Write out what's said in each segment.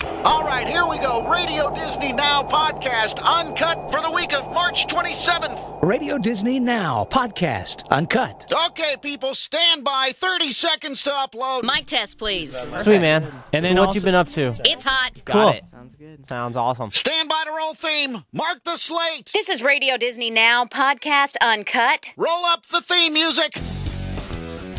All right, here we go. Radio Disney Now podcast, uncut for the week of March 27th. Radio Disney Now podcast, uncut. Okay, people, stand by. 30 seconds to upload. Mic test, please. Sweet, man. And then so what also- you been up to? It's hot. Got it. Sounds good. Sounds awesome. Stand by to roll theme. Mark the slate. This is Radio Disney Now podcast, uncut. Roll up the theme music.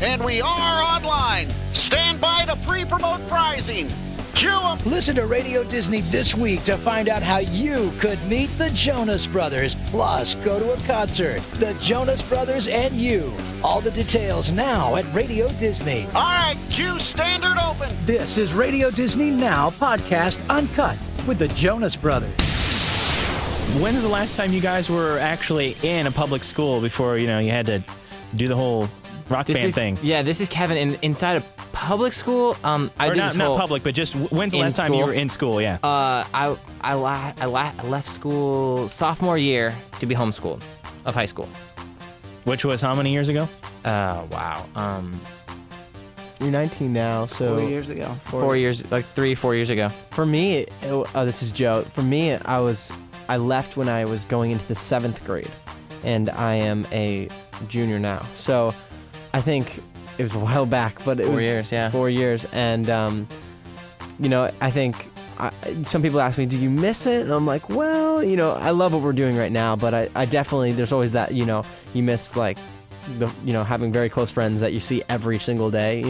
And we are online. Stand by to pre-promote prizing. Cue 'em. Listen to Radio Disney this week to find out how you could meet the Jonas Brothers. Plus, go to a concert. The Jonas Brothers and you. All the details now at Radio Disney. All right, cue standard open. This is Radio Disney Now podcast, uncut with the Jonas Brothers. When's the last time you guys were actually in a public school before, you had to do the whole rock band thing? Yeah, this is Kevin. Inside a public school, I Or did not public, but just when's the in last time you school? were in school? Yeah. I left school sophomore year to be homeschooled of high school. Which was how many years ago? Wow. You're 19 now, so 4 years ago. 4 years, like 3-4 years ago. For me, this is Joe. For me, I left when I was going into the 7th grade, and I am a junior now. So I think it was a while back, but it 4 was years, yeah. 4 years, and I think some people ask me, "Do you miss it?" And I'm like, "Well, I love what we're doing right now, but I definitely there's always that you miss like having very close friends that you see every single day,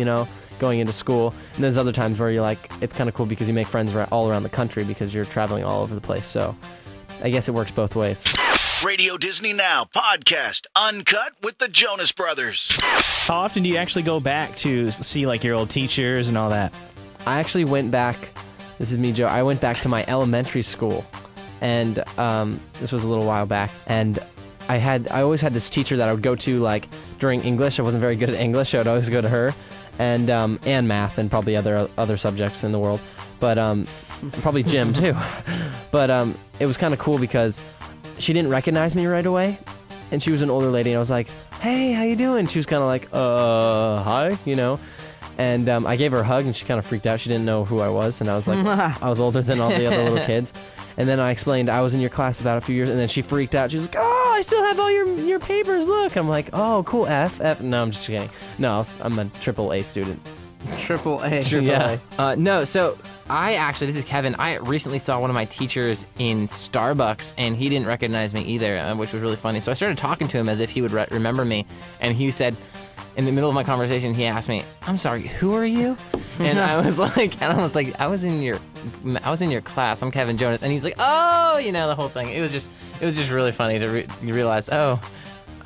going into school, and there's other times where you're like, it's kind of cool because you make friends all around the country because you're traveling all over the place. So I guess it works both ways. Radio Disney Now podcast, uncut with the Jonas Brothers. How often do you actually go back to see like your old teachers and all that? I actually went back. This is me, Joe. I went back to my elementary school, and this was a little while back. And I always had this teacher that I would go to like during English. I wasn't very good at English. I would always go to her, and math and probably other subjects in the world, but probably gym too. But it was kind of cool because she didn't recognize me right away, and she was an older lady, and I was like, "Hey, how you doing?" She was kind of like, hi, and I gave her a hug, and she kind of freaked out. She didn't know who I was, and I was like, I was older than all the other little kids. And then I explained I was in your class about a few years, and then she freaked out. She was like, "Oh, I still have all your papers. Look." I'm like, "Oh, cool. F." No, I'm just kidding. No, I'm a AAA student. Triple A. Yeah. No, so this is Kevin. I recently saw one of my teachers in Starbucks, and he didn't recognize me either, which was really funny. So I started talking to him as if he would remember me, and he said, in the middle of my conversation, he asked me, "I'm sorry, who are you?" And I was like, I was in your class. I'm Kevin Jonas, and he's like, "Oh, the whole thing." It was just really funny to realize, oh,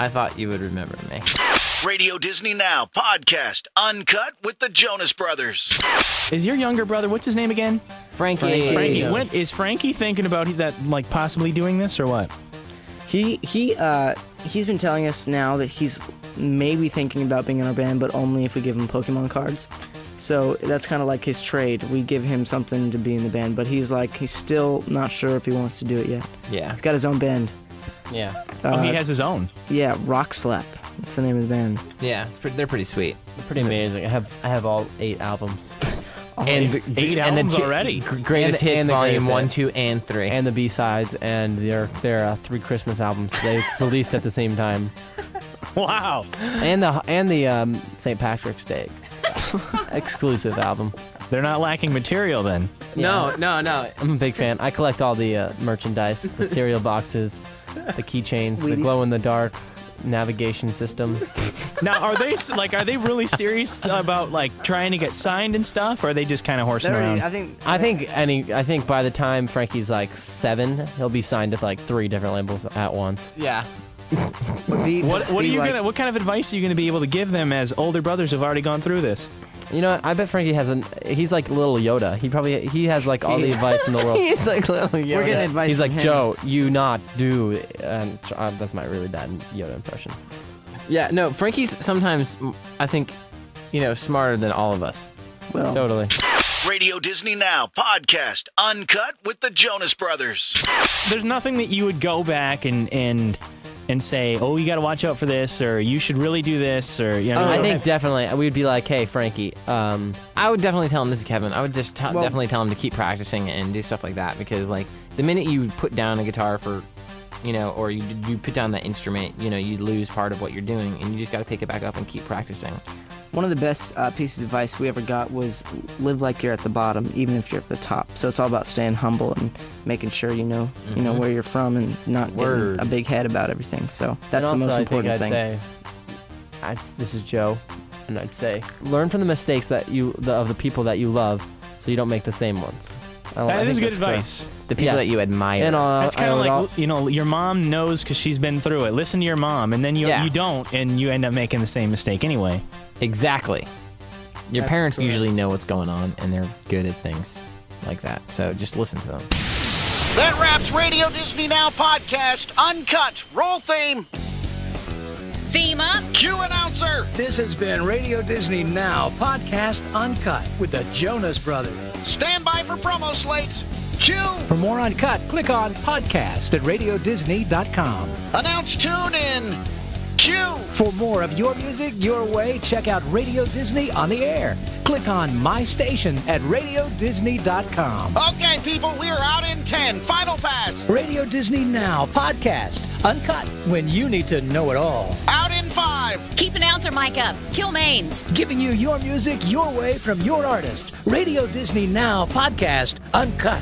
I thought you would remember me. Radio Disney Now podcast, uncut with the Jonas Brothers. Is your younger brother, what's his name again? Frankie. Frankie. What is Frankie thinking about that, like possibly doing this or what? He's been telling us now that he's maybe thinking about being in our band, but only if we give him Pokemon cards. So that's kind of like his trade. We give him something to be in the band, but he's still not sure if he wants to do it yet. Yeah. He's got his own band. Yeah. He has his own. Yeah, Rock Slap. That's the name of the band. Yeah, they're pretty sweet. They're pretty amazing. I have all 8 albums. And eight albums already. Greatest hits, and the volume greatest 1, hits. 2, and 3. And the B-sides, and their 3 Christmas albums they released at the same time. Wow. And the St. Patrick's Day exclusive album. They're not lacking material then. No. I'm a big fan. I collect all the merchandise, the cereal boxes, the keychains, the glow-in-the-dark navigation system. Now, are they really serious about like trying to get signed and stuff, or are they just kind of horsing around? I think by the time Frankie's like 7, he'll be signed to like 3 different labels at once. Yeah. What kind of advice are you gonna be able to give them as older brothers who've already gone through this? I bet Frankie he's like little Yoda. He has like all the advice in the world. He's like little Yoda. We're getting advice. He's like, him. Joe, you not do, and that's my really bad Yoda impression. Yeah, no, Frankie's sometimes, I think, smarter than all of us. Well, totally. Radio Disney Now podcast, uncut with the Jonas Brothers. There's nothing that you would go back and and say, "Oh, you got to watch out for this," or "You should really do this," or you know. I think definitely we'd be like, "Hey, Frankie." I would definitely tell him. This is Kevin. I would just definitely tell him to keep practicing and do stuff like that, because like the minute you put down a guitar for, or you put down that instrument, you lose part of what you're doing, and you just got to pick it back up and keep practicing. One of the best pieces of advice we ever got was live like you're at the bottom, even if you're at the top. So it's all about staying humble and making sure you know where you're from and not getting a big head about everything. So that's the most important thing. This is Joe, and I'd say learn from the mistakes of the people that you love, so you don't make the same ones. That is good advice. The people that you admire. And that's kind of like, your mom knows because she's been through it. Listen to your mom, and then you don't, and you end up making the same mistake anyway. Exactly. Your parents usually know what's going on, and they're good at things like that. So just listen to them. That wraps Radio Disney Now podcast Uncut. Roll theme. Theme up. Cue announcer. This has been Radio Disney Now Podcast Uncut with the Jonas Brothers. Stand by for promo slate. Cue. For more Uncut, click on podcast at radiodisney.com. Announce tune in. Cue. For more of your music your way, check out Radio Disney on the air. Click on My Station at radiodisney.com. Okay, people, we are out in 10. Final pass. Radio Disney Now Podcast Uncut, when you need to know it all. Out in 5. Keep announcer mic up. Kill mains. Giving you your music your way from your artist. Radio Disney Now Podcast Uncut.